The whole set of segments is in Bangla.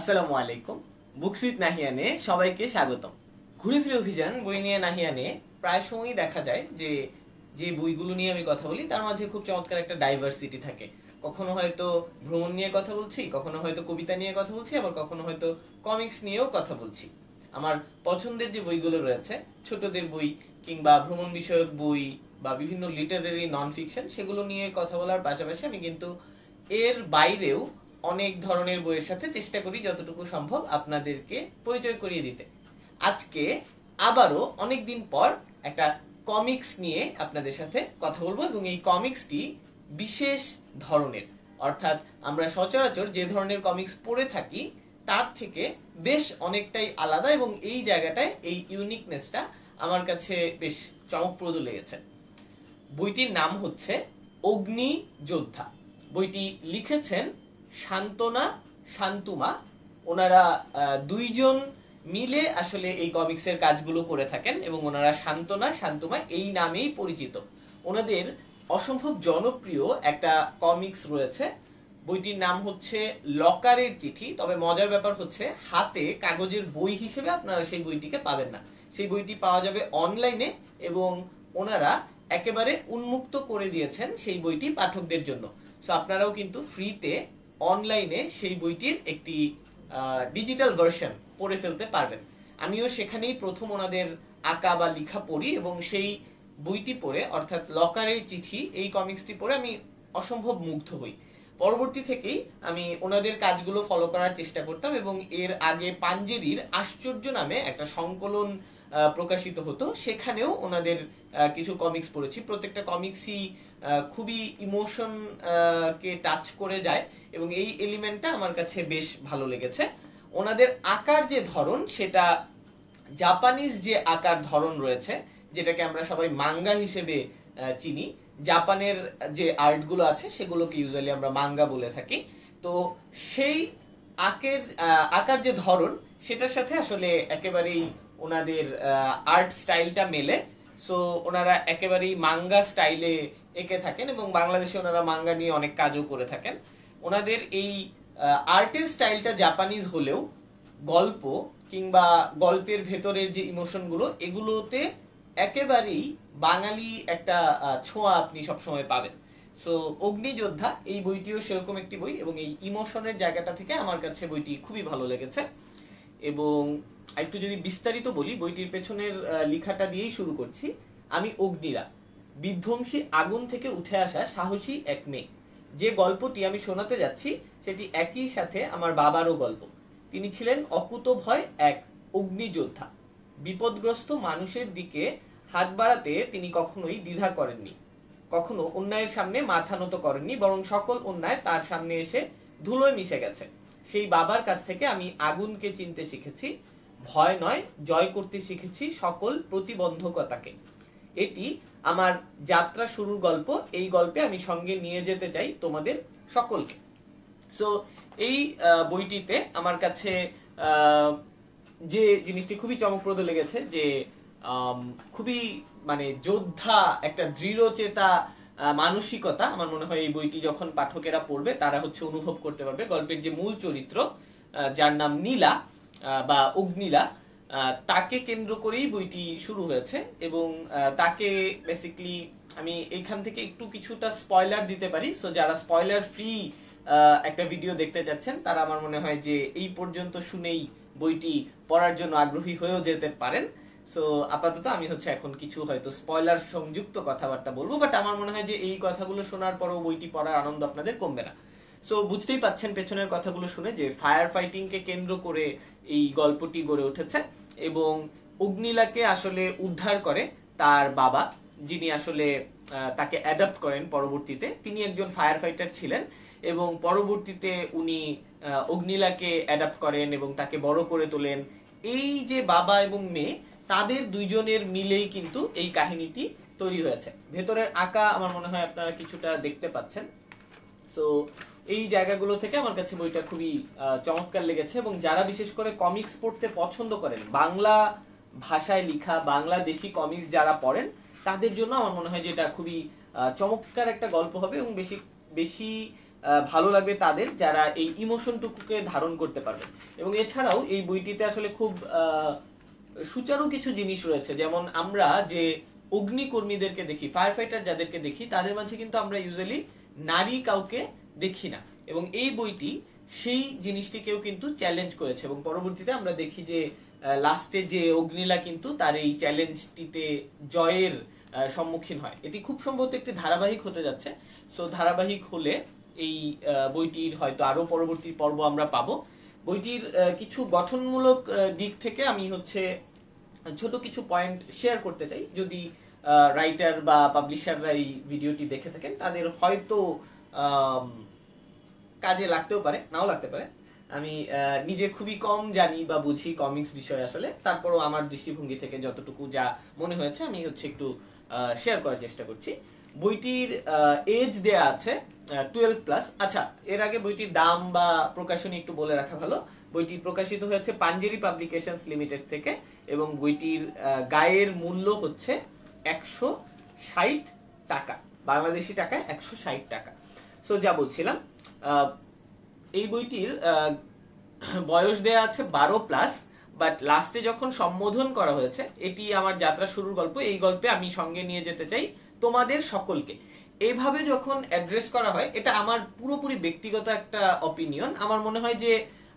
আসসালামু আলাইকুম। বুকস উইথ নাহিয়ানে সবাইকে স্বাগতম। ঘুরে ফিরে অভিযান বই নিয়ে নাহিয়ানে প্রায় সময়ই দেখা যায় যে যে বইগুলো নিয়ে আমি কথা বলি তার মাঝে খুব চমৎকার একটা ডাইভার্সিটি থাকে। কখনো হয়তো ভ্রমণ নিয়ে কথা বলছি, কখনো হয়তো কবিতা নিয়ে কথা বলছি, আবার কখনো হয়তো কমিক্স নিয়েও কথা বলছি। আমার পছন্দের যে বইগুলো রয়েছে, ছোটদের বই কিংবা ভ্রমণ বিষয়ক বই বা বিভিন্ন লিটারেরি নন ফিকশন, সেগুলো নিয়ে কথা বলার পাশাপাশি আমি কিন্তু এর বাইরেও অনেক ধরনের বইয়ের সাথে চেষ্টা করি যতটুকু সম্ভব আপনাদেরকে পরিচয় করিয়ে দিতে। আজকে আবারও অনেকদিন পর একটা কমিক্স নিয়ে আপনাদের সাথে কথা বলবো, এবং এই কমিক্সটি বিশেষ ধরনের, অর্থাৎ আমরা সচরাচর যে ধরনের কমিক্স পড়ে থাকি তার থেকে বেশ অনেকটাই আলাদা, এবং এই জায়গাটায় এই ইউনিকনেসটা আমার কাছে বেশ চমকপ্রদ লেগেছে। বইটির নাম হচ্ছে অগ্নি যোদ্ধা। বইটি লিখেছেন শান্তনা শান্তুমা। ওনারা দুইজন মিলে আসলে এই কমিক্সের কাজগুলো করে থাকেন, এবং ওনারা শান্তনা শান্তুমা এই নামেই পরিচিত। ওনাদের অসম্ভব জনপ্রিয় একটা কমিক্স রয়েছে, বইটির নাম হচ্ছে লকারের চিঠি। তবে মজার ব্যাপার হচ্ছে হাতে কাগজের বই হিসেবে আপনারা সেই বইটিকে পাবেন না। সেই বইটি পাওয়া যাবে অনলাইনে, এবং ওনারা একেবারে উন্মুক্ত করে দিয়েছেন সেই বইটি পাঠকদের জন্য। সো আপনারাও কিন্তু ফ্রিতে অনলাইনে সেই বইটির একটি ডিজিটাল ভার্সন পড়ে ফেলতে পারবেন। আমিও সেখানেই প্রথম ওনাদের আঁকা বা লেখা পড়ি, এবং সেই বইটি পড়ে, অর্থাৎ লকারের চিঠি এই কমিক্সটি পড়ে আমি অসম্ভব মুগ্ধ হই। পরবর্তী থেকেই আমি ওনাদের কাজগুলো ফলো করার চেষ্টা করতাম, এবং এর আগে পাঞ্জেরির আশ্চর্য নামে একটা সংকলন প্রকাশিত হতো, সেখানেও ওনাদের কিছু কমিক্স পড়েছি। প্রত্যেকটা কমিক্সই খুবই ইমোশন কে টাচ করে যায়, এবং এই এলিমেন্টটা আমার কাছে বেশ ভালো লেগেছে। ওনাদের আঁকার যে ধরন, সেটা জাপানিজ যে আঁকার ধরন রয়েছে, যেটাকে আমরা সবাই মাঙ্গা হিসেবে চিনি। জাপানের যে আর্টগুলো আছে সেগুলোকে ইউজুয়ালি আমরা মাঙ্গা বলে থাকি। তো সেই আঁকার যে ধরন, সেটার সাথে আসলে একেবারেই ওনাদের আর্ট স্টাইলটা মেলে। সো ওনারা একেবারেই মাঙ্গা স্টাইলে এঁকে থাকেন, এবং বাংলাদেশে ওনারা মাঙ্গা নিয়ে অনেক কাজও করে থাকেন। ওনাদের এই আর্টের স্টাইলটা জাপানিজ হলেও গল্প কিংবা গল্পের ভেতরের যে ইমোশনগুলো, এগুলোতে একেবারেই বাঙালি একটা ছোঁয়া আপনি সবসময় পাবেন। সো অগ্নিযোদ্ধা এই বইটিও সেরকম একটি বই, এবং এই ইমোশনের জায়গাটা থেকে আমার কাছে বইটি খুবই ভালো লেগেছে। এবং একটু যদি বিস্তারিত বলি, বইটির পেছনের লেখাটা দিয়েই শুরু করছি। আমি অগ্নিরা, বিধ্বংসী আগুন থেকে উঠে আসা সাহসী এক মেয়ে। যে গল্পটি আমি শোনাতে যাচ্ছি সেটি একই সাথে আমার বাবারও গল্প। তিনি ছিলেন অকুতভয় এক অগ্নিযোদ্ধা। বিপদগ্রস্ত মানুষের দিকে হাত বাড়াতে তিনি কখনোই দ্বিধা করেননি, কখনো অন্যায়ের সামনে মাথা নত করেননি, বরং সকল অন্যায় তার সামনে এসে ধুলোয় মিশে গেছে। সেই বাবার কাছ থেকে আমি আগুনকে চিনতে শিখেছি, ভয় নয়, জয় করতে শিখেছি সকল প্রতিবন্ধকতাকে। এটি আমার যাত্রা শুরুর গল্প। এই গল্পে আমি সঙ্গে নিয়ে যেতে চাই তোমাদের সকলকে। সো এই বইটিতে আমার কাছে যে জিনিসটি খুবই চমকপ্রদ লেগেছে, যে খুবই মানে যোদ্ধা, একটা দৃঢ়চেতা মানসিকতা। আমার মনে হয় এই বইটি যখন পাঠকেরা পড়বে তারা অনুভব করতে পারবে। গল্পের যে মূল চরিত্র, যার নাম নীলা বা অগ্নিলা, তাকে কেন্দ্র করেই বইটি শুরু হয়েছে, এবং তাকে বেসিক্যালি আমি এইখান থেকে একটু কিছুটা স্পয়লার দিতে পারি। সো যারা স্পয়লার ফ্রি একটা ভিডিও দেখতে চাচ্ছেন, তারা আমার মনে হয় যে এই পর্যন্ত শুনেই বইটি পড়ার জন্য আগ্রহী হয়েও যেতে পারেন। সো আপাতত আমি এখন কিছু হয়তো স্পয়লার সংযুক্ত কথাবার্তা বলবো, বাট আমার মনে হয় যে এই কথাগুলো শোনার পরও বইটি পড়ার আনন্দ আপনাদের কমবে না। সো বুঝতেই পাচ্ছেন পেছনের কথাগুলো শুনে যে ফায়ার ফাইটিং কে কেন্দ্র করে এই গল্পটি গড়ে উঠেছে, এবং অগ্নিলাকে আসলে উদ্ধার করে তার বাবা, যিনি আসলে তাকে অ্যাডাপ্ট করেন পরবর্তীতে। তিনি একজন ফায়ার ফাইটার ছিলেন, এবং পরবর্তীতে উনি অগ্নিলাকে অ্যাডাপ্ট করেন এবং তাকে বড় করে তোলেন। এই যে বাবা এবং মেয়ে, তাদের দুইজনের মিলেই কিন্তু এই কাহিনীটি তৈরি হয়েছে। ভেতরের আঁকা আমার মনে হয় আপনারা কিছুটা দেখতে পাচ্ছেন। সো এই জায়গাগুলো থেকে আমার কাছে বইটা খুবই চমৎকার লেগেছে, এবং যারা বিশেষ করে কমিক্স পড়তে পছন্দ করেন, বাংলা ভাষায় লেখা বাংলাদেশি কমিক্স যারা পড়েন, তাদের জন্য আমার মনে হয় যে এটা খুবই চমৎকার একটা গল্প হবে, এবং বেশি বেশি ভালো লাগবে তাদের যারা এই ইমোশনটুকুকে ধারণ করতে পারবে। এবং এছাড়াও এই বইটিতে আসলে খুব সুচারু কিছু জিনিস রয়েছে, যেমন আমরা যে অগ্নিকর্মীদেরকে দেখি, ফায়ার ফাইটার যাদেরকে দেখি, তাদের মাঝে কিন্তু আমরা ইউজুয়ালি নারী কাউকে দেখি না। এবং এই বইটি সেই জিনিসটিকেও কিন্তু চ্যালেঞ্জ করেছে এবং পরবর্তীতে আমরা দেখি যে লাস্টে যে অগ্নিলা কিন্তু তার এই চ্যালেঞ্জটিতে জয়ের সম্মুখীন হয়। এটি খুব সম্ভবত একটি ধারাবাহিক হতে যাচ্ছে। সো ধারাবাহিক হলে এই বইটির হয়তো আরো পরবর্তী পর্ব আমরা পাবো। বইটির কিছু গঠনমূলক দিক থেকে আমি হচ্ছে ছোট কিছু পয়েন্ট শেয়ার করতে চাই। যদি রাইটার বা পাবলিশাররা এই ভিডিওটি দেখে থাকেন তাদের হয়তো কাজে লাগতেও পারে, নাও লাগতে পারে। আমি নিজে খুবই কম জানি বা বুঝি কমিক্স বিষয়ে আসলে, তারপরও আমার দৃষ্টিভঙ্গি থেকে যতটুকু যা মনে হয়েছে আমি হচ্ছে একটু শেয়ার করার চেষ্টা করছি। বইটির এজ দেয়া আছে 12+। আচ্ছা, এর আগে বইটির দাম বা প্রকাশনী একটু বলে রাখা ভালো। বইটি প্রকাশিত হয়েছে পাঞ্জেরি পাবলিকেশনস লিমিটেড থেকে এবং বইটির গায়ের মূল্য হচ্ছে 160 টাকা, বাংলাদেশি টাকায় 160 টাকা। সো যা বলছিলাম, এই বইটির বয়স দেয়া আছে 12+, বাট লাস্টে যখন সম্বোধন করা হয়েছে, এটি আমার যাত্রা শুরুর গল্প, এই গল্পে আমি সঙ্গে নিয়ে যেতে চাই তোমাদের সকলকে, এইভাবে যখন অ্যাড্রেস করা হয়, এটা আমার পুরোপুরি ব্যক্তিগত একটা অপিনিয়ন। আমার মনে হয় যে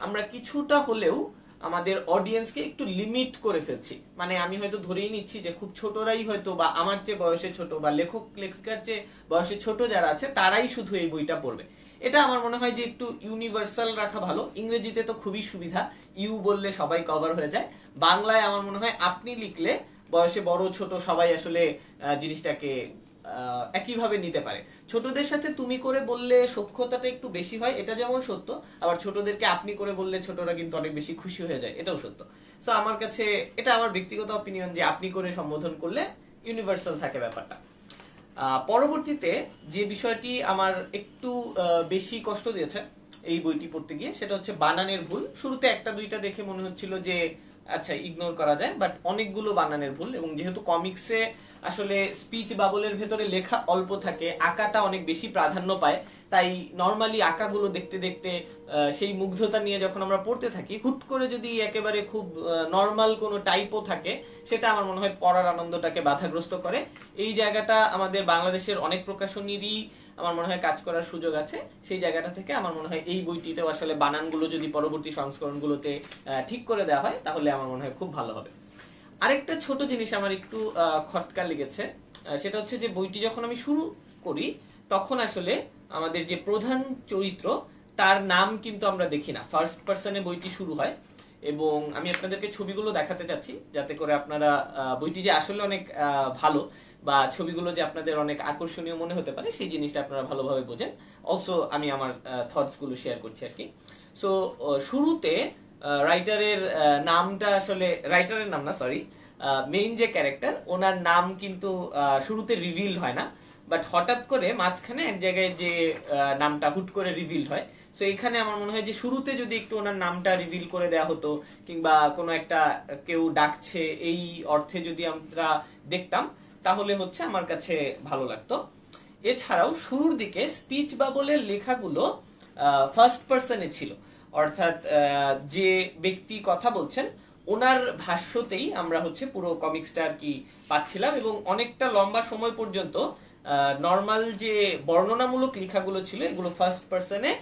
আমরা কিছুটা হলেও আমাদের অডিয়েন্সকে একটু লিমিট করে ফেলছি। মানে আমি হয়তো ধরেই নিচ্ছি যে খুব ছোটরাই হয়তো, বা আমার চেয়ে বয়সে ছোট বা লেখক লেখিকার চেয়ে বয়সে ছোট যারা আছে তারাই শুধু এই বইটা পড়বে। এটা আমার মনে হয় যে একটু ইউনিভার্সাল রাখা ভালো। ইংরেজিতে তো খুবই সুবিধা, ইউ বললে সবাই কভার হয়ে যায়। বাংলায় আমার মনে হয় আপনি লিখলে বয়সে বড় ছোট সবাই আসলে জিনিসটাকে একইভাবে নিতে পারে। ছোটদের সাথে তুমি করে বললে সখ্যতাটা একটু বেশি হয়, এটা যেমন সত্য, আবার ছোটদেরকে আপনি করে বললে ছোটরা কিন্তু অনেক বেশি খুশি হয়ে যায়, এটাও সত্য। সো আমার কাছে এটা আমার ব্যক্তিগত অপিনিয়ন যে আপনি করে সম্বোধন করলে ইউনিভার্সাল থাকে ব্যাপারটা। পরবর্তীতে যে বিষয়টি আমার একটু বেশি কষ্ট দিয়েছে এই বইটি পড়তে গিয়ে, সেটা হচ্ছে বানানের ভুল। শুরুতে একটা দুইটা দেখে মনে হচ্ছিল যে আচ্ছা ইগনোর করা যায়, বাট অনেকগুলো বানানের ভুল। এবং যেহেতু কমিক্সে আসলে স্পিচ বাবলের ভেতরে লেখা অল্প থাকে, আঁকাটা অনেক বেশি প্রাধান্য পায়, তাই নর্মালি আঁকাগুলো দেখতে দেখতে সেই মুগ্ধতা নিয়ে যখন আমরা পড়তে থাকি, হুট করে যদি একেবারে খুব নর্মাল কোনো টাইপও থাকে, সেটা আমার মনে হয় পড়ার আনন্দটাকে বাধাগ্রস্ত করে। এই জায়গাটা আমাদের বাংলাদেশের অনেক প্রকাশনীরই আমার মনে হয় কাজ করার সুযোগ আছে। সেই জায়গাটা থেকে আমার মনে হয় এই বইটিতেও আসলে বানানগুলো যদি পরবর্তী সংস্করণগুলোতে ঠিক করে দেওয়া হয় তাহলে আমার মনে হয় খুব ভালো হবে। আরেকটা ছোট জিনিস আমার একটু খটকা লেগেছে, সেটা হচ্ছে যে বইটি যখন আমি শুরু করি তখন আসলে আমাদের যে প্রধান চরিত্র তার নাম কিন্তু আমরা দেখি না, ফার্স্ট পার্সনে বইটি শুরু হয়। এবং আমি আপনাদেরকে ছবিগুলো দেখাতে চাচ্ছি যাতে করে আপনারা বইটি যে আসলে অনেক ভালো বা ছবিগুলো যে আপনাদের অনেক আকর্ষণীয় মনে হতে পারে সেই জিনিসটা আপনারা ভালোভাবে বোঝেন। অলসো আমি আমার থটস গুলো শেয়ার করছি আর কি। সো শুরুতে রাইটারের নামটা আসলে, রাইটারের নাম না সরি, মেইন যে ক্যারেক্টার ওনার নাম কিন্তু শুরুতে রিভিল হয় না, বাট হঠাৎ করে মাঝখানে এক জায়গায় যে নামটা হুট করে রিভিল হয়। সো এখানে আমার মনে হয় যে শুরুতে যদি একটু ওনার নামটা রিভিল করে দেওয়া হতো, কিংবা কোনো একটা কেউ ডাকছে এই অর্থে যদি আমরা দেখতাম, তাহলে হচ্ছে আমার কাছে ভালো লাগতো। এছাড়াও শুরুর দিকে স্পিচ বাবলের লেখাগুলো ফার্স্ট পার্সনে ছিল, অর্থাৎ যে ব্যক্তি কথা বলছেন ওনার ভাষ্যতেই আমরা হচ্ছে পুরো কমিক্সটা আর কি পাচ্ছিলাম। এবং অনেকটা লম্বা সময় পর্যন্ত নর্মাল যে বর্ণনামূলক লেখাগুলো ছিল এগুলো ফার্স্ট পার্সনে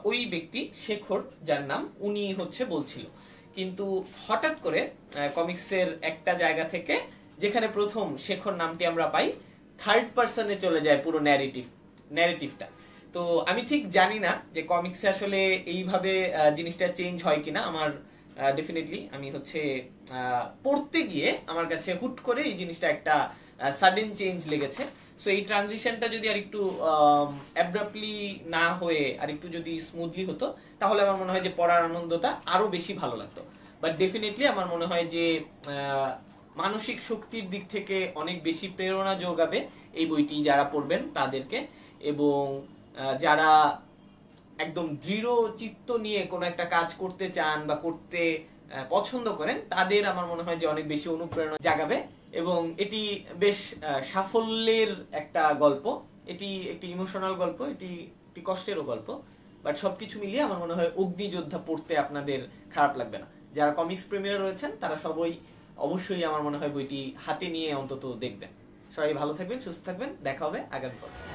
ওই ব্যক্তি শেখর যার নাম উনি হচ্ছে বলছিল। কিন্তু হঠাৎ করে কমিক্সের একটা জায়গা থেকে যেখানে প্রথম শেখর নামটি আমরা পাই, থার্ড পার্সনে চলে যায় পুরো ন্যারেটিভটা। তো আমি ঠিক জানি না যে কমিক্সে আসলে এইভাবে জিনিসটা চেঞ্জ হয় কিনা। আমার ডেফিনেটলি আমি হচ্ছে পড়তে গিয়ে আমার কাছে হুট করে এই জিনিসটা একটা সাডেন চেঞ্জ লেগেছে। সো এই ট্রানজিশনটা যদি আর একটু অ্যাব্রাপ্টলি না হয়ে আর একটু যদি স্মুথলি হতো তাহলে আমার মনে হয় যে পড়ার আনন্দটা আরো বেশি ভালো লাগতো। বাট ডেফিনেটলি আমার মনে হয় যে মানসিক শক্তির দিক থেকে অনেক বেশি প্রেরণা যোগাবে এই বইটি যারা পড়বেন তাদেরকে। এবং যারা একদম দৃঢ় চিত্ত নিয়ে কোনো একটা কাজ করতে চান বা করতে পছন্দ করেন তাদের আমার মনে হয় যে অনেক বেশি অনুপ্রেরণা জাগাবে। এবং এটি বেশ সাফল্যের একটা গল্প এটি একটি ইমোশনাল গল্প, এটি একটি কষ্টেরও গল্প, বাট সবকিছু মিলিয়ে আমার মনে হয় অগ্নিযোদ্ধা পড়তে আপনাদের খারাপ লাগবে না। যারা কমিক্স প্রেমীরা রয়েছেন তারা সবাই অবশ্যই আমার মনে হয় বইটি হাতে নিয়ে অন্তত দেখবেন। সবাই ভালো থাকবেন, সুস্থ থাকবেন, দেখা হবে আগামী পর্বে।